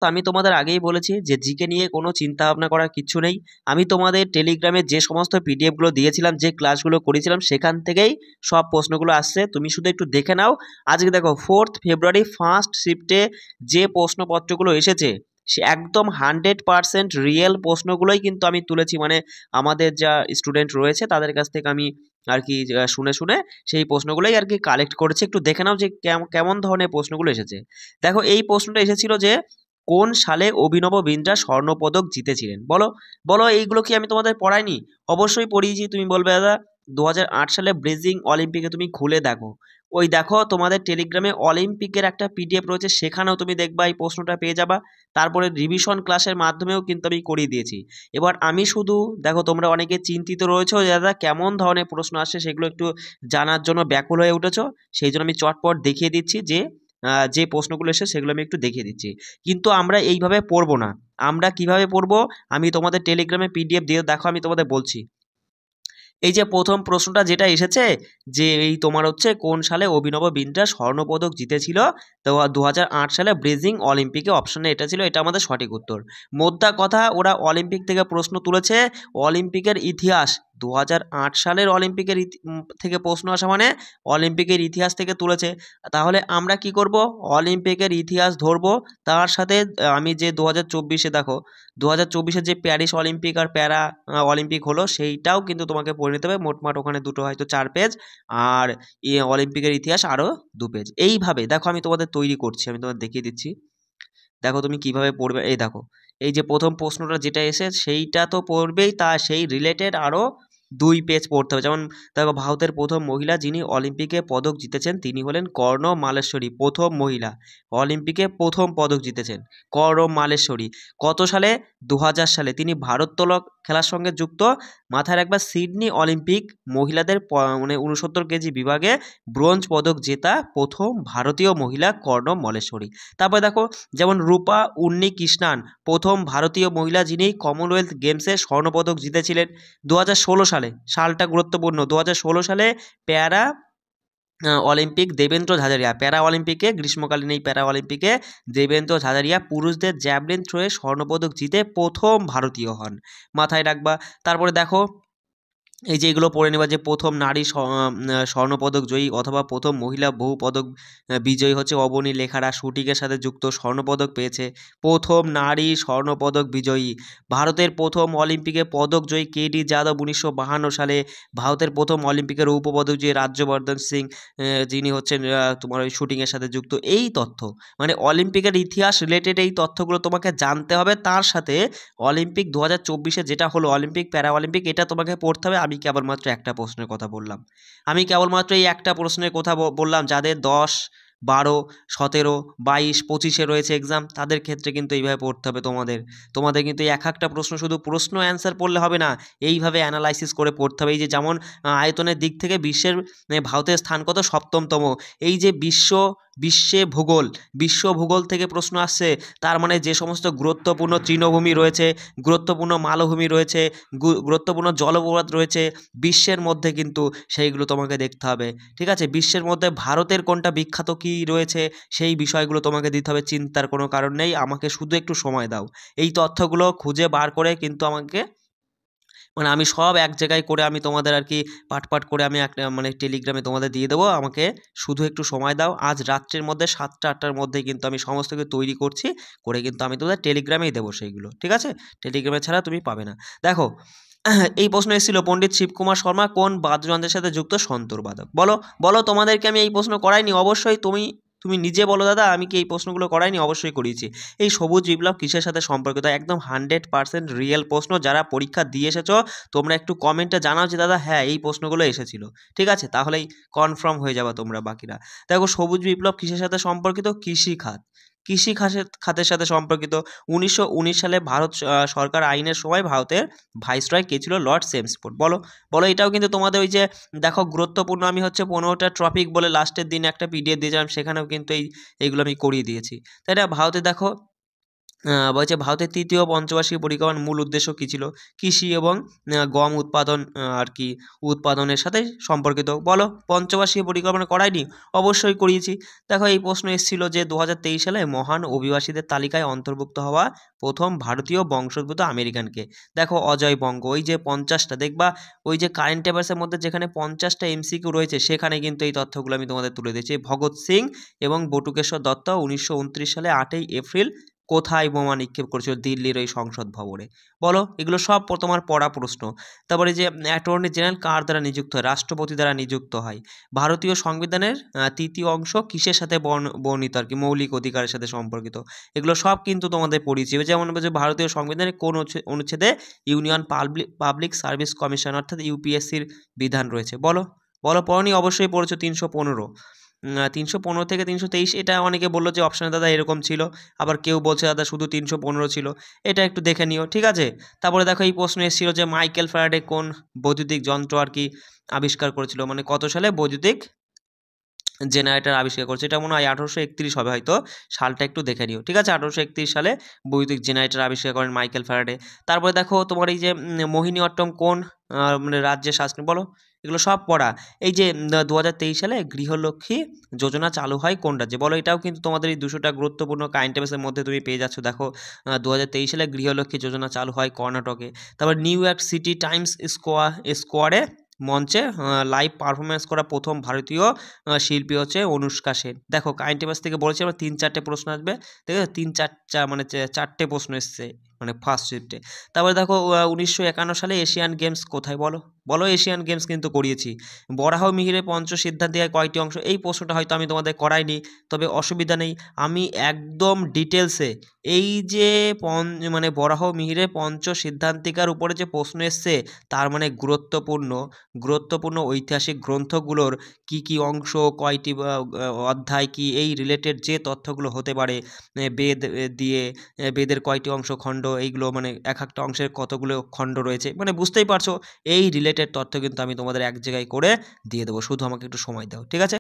তো আমি তোমাদের আগেই বলেছি যে জিকে নিয়ে কোনো চিন্তা ভাবনা করার কিচ্ছু নেই। আমি তোমাদের টেলিগ্রামে যে সমস্ত পিডিএফ গুলো দিয়েছিলাম, যে ক্লাসগুলো করেছিলাম, সেখান থেকেই সব প্রশ্নগুলো আসছে, তুমি শুধু একটু দেখে নাও। আজকে দেখো 4 ফেব্রুয়ারি ফার্স্ট শিফটে যে প্রশ্নপত্রগুলো এসেছে, সে একদম 100% রিয়েল প্রশ্নগুলোই কিন্তু আমি তুলেছি, মানে আমাদের যা স্টুডেন্ট রয়েছে তাদের কাছ থেকে আমি আর কি শুনে শুনে সেই প্রশ্নগুলোই আর কি কালেক্ট করেছি। একটু দেখে নাও যে কেমন ধরনের প্রশ্নগুলো এসেছে। দেখো এই প্রশ্নটা এসেছিল যে কোন সালে অভিনব বিন্দ্রা স্বর্ণপদক জিতেছিলেন? বলো বলো, এইগুলো কি আমি তোমাদের পড়াইনি? অবশ্যই পড়িয়েছি। তুমি বলবে দাদা 2008 সালে ব্রেজিং অলিম্পিকে তুমি খুলে দেখো, ওই দেখো তোমাদের টেলিগ্রামে অলিম্পিকের একটা পিডিএফ রয়েছে, সেখানেও তুমি দেখবা এই প্রশ্নটা পেয়ে যাবা। তারপরে রিভিশন ক্লাসের মাধ্যমেও কিন্তু আমি করিয়ে দিয়েছি। এবার আমি শুধু দেখো, তোমরা অনেকে চিন্তিত রয়েছো যে দাদা কেমন ধরনের প্রশ্ন আসছে, সেগুলো একটু জানার জন্য ব্যাকুল হয়ে উঠেছো। সেই জন্য আমি চটপট দেখিয়ে দিচ্ছি যে যে প্রশ্নগুলো এসে সেগুলো আমি একটু দেখিয়ে দিচ্ছি। কিন্তু আমরা এইভাবে পড়বো না। আমরা কিভাবে পড়বো, আমি তোমাদের টেলিগ্রামে পিডিএফ দিয়ে দেখো, আমি তোমাদের বলছি। এই যে প্রথম প্রশ্নটা যেটা এসেছে, যে এই তোমার হচ্ছে কোন সালে অভিনব বিন্দ্রা স্বর্ণপদক জিতেছিল, তো 2008 সালে ব্রেজিং অলিম্পিকে, অপশনে এটা ছিল, এটা আমাদের সঠিক উত্তর। মোদ্দা কথা, ওরা অলিম্পিক থেকে প্রশ্ন তুলেছে, অলিম্পিকের ইতিহাস 2008 সালের অলিম্পিকের থেকে প্রশ্ন আসা মানে অলিম্পিকের ইতিহাস থেকে তুলেছে। তাহলে আমরা কি করব, অলিম্পিকের ইতিহাস ধরবো, তার সাথে আমি যে 2024-এ দেখো 2024-এর যে প্যারিস অলিম্পিক আর প্যারা অলিম্পিক হলো, সেইটাও কিন্তু তোমাকে পড়ে নিতে হবে। মোটমাট ওখানে দুটো হয়তো 4 পেজ, আর অলিম্পিকের ইতিহাস আরও 2 পেজ। এইভাবে দেখো আমি তোমাদের তৈরি করছি, আমি তোমাদের দেখিয়ে দিচ্ছি। দেখো তুমি কিভাবে পড়বে। এই দেখো, এই যে প্রথম প্রশ্নটা যেটা এসে সেইটা তো পড়বেই, তা সেই রিলেটেড আরও 2 পেজ পড়তে হবে। যেমন দেখো, ভারতের প্রথম মহিলা যিনি অলিম্পিকে পদক জিতেছেন তিনি হলেন কর্ণ মালেশ্বরী। প্রথম মহিলা অলিম্পিকে প্রথম পদক জিতেছেন কর্ণ মালেশ্বরী। কত সালে? 2000 সালে। তিনি ভারোত্তোলক খেলার সঙ্গে যুক্ত। মাথায় রাখবা, সিডনি অলিম্পিক মহিলাদের মানে 69 কেজি বিভাগে ব্রোঞ্জ পদক জেতা প্রথম ভারতীয় মহিলা কর্ণ মলেশ্বরী। তারপরে দেখো, যেমন রূপা উন্নিকৃষ্ণান, প্রথম ভারতীয় মহিলা যিনি কমনওয়েলথ গেমসে স্বর্ণপদক জিতেছিলেন 2016 সালে। সালটা গুরুত্বপূর্ণ, 2016 সালে প্যারা অলিম্পিক দেবেন্দ্র ঝাঝারিয়া, প্যারা অলিম্পিকে, গ্রীষ্মকালীন এই প্যারা অলিম্পিকে দেবেন্দ্র ঝাঝারিয়া পুরুষদের জ্যাভলিন থ্রোয়ে স্বর্ণপদক জিতে প্রথম ভারতীয় হন। মাথায় রাখবা। তারপরে দেখো, এই যে এগুলো পড়ে নেবা, যে প্রথম নারী স্বর্ণপদক জয়ী অথবা প্রথম মহিলা বহু পদক বিজয়ী হচ্ছে অবনী লেখারা, শুটিংয়ের সাথে যুক্ত, স্বর্ণপদক পেয়েছে। প্রথম নারী স্বর্ণপদক বিজয়ী। ভারতের প্রথম অলিম্পিকে পদক জয়ী কেডি যাদব 1952 সালে। ভারতের প্রথম অলিম্পিকের রৌপ্য পদক জয়ী রাজ্যবর্ধন সিং, যিনি হচ্ছেন তোমার ওই শুটিংয়ের সাথে যুক্ত। এই তথ্য, মানে অলিম্পিকের ইতিহাস রিলেটেড এই তথ্যগুলো তোমাকে জানতে হবে। তার সাথে অলিম্পিক 2024-এ যেটা হলো অলিম্পিক প্যারা অলিম্পিক, এটা তোমাকে পড়তে হবে। আমি কেবলমাত্র একটা প্রশ্নের কথা বললাম, আমি কেবলমাত্র এই একটা প্রশ্নের কথা বললাম। যাদের 10, 12, 17, 22, 25-এ রয়েছে এক্সাম, তাদের ক্ষেত্রে কিন্তু এইভাবে পড়তে হবে তোমাদের। তোমাদের কিন্তু এই একটা প্রশ্ন, শুধু প্রশ্ন অ্যান্সার পড়লে হবে না, এইভাবে অ্যানালাইসিস করে পড়তে হবে। এই যে যেমন আয়তনের দিক থেকে বিশ্বের ভারতের স্থান কত? 7তম। এই যে বিশ্ব ভূগোল থেকে প্রশ্ন আসছে, তার মানে যে সমস্ত গুরুত্বপূর্ণ তৃণভূমি রয়েছে, গুরুত্বপূর্ণ মালভূমি রয়েছে, গুরুত্বপূর্ণ জলপ্রপাত রয়েছে বিশ্বের মধ্যে, কিন্তু সেইগুলো তোমাকে দেখতে হবে। ঠিক আছে, বিশ্বের মধ্যে ভারতের কোনটা বিখ্যাত কী রয়েছে, সেই বিষয়গুলো তোমাকে দিতে হবে। চিন্তার কোনো কারণ নেই, আমাকে শুধু একটু সময় দাও। এই তথ্যগুলো খুঁজে বার করে কিন্তু আমাকে, মানে আমি সব এক জায়গায় করে আমি তোমাদের আর কি পাট পাট করে আমি একটা মানে টেলিগ্রামে তোমাদের দিয়ে দেবো। আমাকে শুধু একটু সময় দাও। আজ রাত্রের মধ্যে 7টা-8টার মধ্যেই কিন্তু আমি সমস্ত কিছু তৈরি করছি, করে কিন্তু আমি তোমাদের টেলিগ্রামেই দেবো সেইগুলো। ঠিক আছে, টেলিগ্রামে ছাড়া তুমি পাবে না। দেখো, এই প্রশ্ন এসেছিল, পণ্ডিত শিবকুমার শর্মা কোন বাদ্যযন্ত্রের সাথে যুক্ত সন্তুর বাদক? বলো বলো, তোমাদেরকে আমি এই প্রশ্ন করাইনি? অবশ্যই তুমি তুমি নিজে বলো দাদা, আমি কি এই প্রশ্নগুলো করাইনি? অবশ্যই করিয়েছি। এই সবুজ বিপ্লব কিসের সাথে সম্পর্কিত? একদম 100% রিয়েল প্রশ্ন। যারা পরীক্ষা দিয়ে এসেছো তোমরা একটু কমেন্টে জানাও যে দাদা হ্যাঁ এই প্রশ্নগুলো এসেছিল। ঠিক আছে, তাহলেই কনফার্ম হয়ে যাবে তোমরা বাকিরা। দেখো, সবুজ বিপ্লব কিসের সাথে সম্পর্কিত? কৃষি খাত। কৃষি খাতের সাথে সম্পর্কিত। 1919 সালে ভারত সরকার আইনের সময় ভারতের ভাইসরয় কে ছিল? Lord Chelmsford. বলো বলো, এটাও কিন্তু তোমাদের ওই যে দেখো গুরুত্বপূর্ণ, আমি হচ্ছে 15টা টপিক বলে লাস্টের দিন একটা পিডিএফ দিয়েছিলাম, সেখানেও কিন্তু এইগুলো আমি করিয়ে দিয়েছি। তাই না? ভারতে দেখো বলছে ভারতের তৃতীয় পঞ্চবার্ষিক পরিকল্পনার মূল উদ্দেশ্য কী ছিল? কৃষি এবং গম উৎপাদন আর কি উৎপাদনের সাথে সম্পর্কিত। বলো পঞ্চবার্ষিক পরিকল্পনা করায়নি? অবশ্যই করিয়েছি। দেখো এই প্রশ্ন এসেছিল যে 2023 সালে মহান অভিবাসীদের তালিকায় অন্তর্ভুক্ত হওয়া প্রথম ভারতীয় বংশোদ্ভূত আমেরিকানকে। দেখো অজয় বঙ্গ। ওই যে 50টা দেখবা, ওই যে কারেন্ট অ্যাফেয়ার্সের মধ্যে যেখানে 50টা এমসিকিউ রয়েছে সেখানে কিন্তু এই তথ্যগুলো আমি তোমাদের তুলে দিয়েছি। ভগৎ সিং এবং বটুকেশ্বর দত্ত 1929 সালে 8ই এপ্রিল কোথায় বোমা নিক্ষেপ করেছিল? দিল্লির ওই সংসদ ভবনে। বলো এগুলো সব তোমার পড়া প্রশ্ন। তারপরে যে অ্যাটর্নি জেনারেল কার দ্বারা নিযুক্ত হয়? রাষ্ট্রপতি দ্বারা নিযুক্ত হয়। ভারতীয় সংবিধানের তৃতীয় অংশ কিসের সাথে বর্ণিত আর কি? মৌলিক অধিকারের সাথে সম্পর্কিত। এগুলো সব কিন্তু তোমাদের পড়িয়েছি। যেমন বলছে ভারতীয় সংবিধানের কোন অনুচ্ছেদে ইউনিয়ন পাবলিক সার্ভিস কমিশন অর্থাৎ ইউপিএসসির বিধান রয়েছে? বলো বলো পড়নি? অবশ্যই পড়েছো। 315। 315 থেকে 323। এটা অনেকে বললো যে অপশানে দাদা এরকম ছিল, আবার কেউ বলছে দাদা শুধু 315 ছিল। এটা একটু দেখে নিও, ঠিক আছে? তারপরে দেখো এই প্রশ্ন এসেছিল যে মাইকেল ফ্যারাডে কোন বৈদ্যুতিক যন্ত্র আর কি আবিষ্কার করেছিল? মানে কত সালে বৈদ্যুতিক জেনারেটর আবিষ্কার করেছে? এটা মনে হয় 1831 হবে হয়তো, সালটা একটু দেখে নিও, ঠিক আছে? 1831 সালে বৈদ্যুতিক জেনারেটর আবিষ্কার করেন মাইকেল ফ্যারাডে। তারপরে দেখো তোমার এই যে মোহিনীঅট্টম কোন মানে রাজ্যের শাসন? বলো এগুলো সব পড়া। এই যে 2023 সালে গৃহলক্ষ্মী যোজনা চালু হয় কোন রাজ্যে? বলো এটাও কিন্তু তোমাদের এই 200টা গুরুত্বপূর্ণ কারেন্ট অ্যাফেয়ার্সের মধ্যে তুমি পেয়ে যাচ্ছ। দেখো 2023 সালে গৃহলক্ষ্মী যোজনা চালু হয় কর্ণাটকে। তারপর নিউ ইয়র্ক সিটি টাইমস স্কোয়ারে মঞ্চে লাইভ পারফরমেন্স করা প্রথম ভারতীয় শিল্পী হচ্ছে অনুষ্কা সেন। দেখো কারেন্ট অ্যাফেয়ার্স থেকে বলেছি আমরা 3-4টে প্রশ্ন আসবে, ঠিক আছে? 3-4 মানে 4টে প্রশ্ন এসছে মানে ফার্স্ট শিফটে। তারপরে দেখো 1951 সালে এশিয়ান গেমস কোথায়? বলো বলো এশিয়ান গেমস কিন্তু করিয়েছি। বরাহ মিহিরের পঞ্চ সিদ্ধান্তিকায় কয়টি অংশ? এই প্রশ্নটা হয়তো আমি তোমাদের করাইনি, তবে অসুবিধা নেই, আমি একদম ডিটেলসে এই যে মানে বরাহ মিহিরের পঞ্চ সিদ্ধান্তিকার উপরে যে প্রশ্ন এসছে তার মানে গুরুত্বপূর্ণ ঐতিহাসিক গ্রন্থগুলোর কি কি অংশ, কয়টি অধ্যায় কি, এই রিলেটেড যে তথ্যগুলো হতে পারে, বেদ দিয়ে বেদের কয়টি অংশ খণ্ড, এইগুলো মানে এক একটা অংশের কতগুলো খণ্ড রয়েছে, মানে বুঝতেই পারছো এই রিলেটেড তথ্য কিন্তু আমি তোমাদের এক জায়গায় করে দিয়ে দেবো, শুধু আমাকে একটু সময় দাও, ঠিক আছে?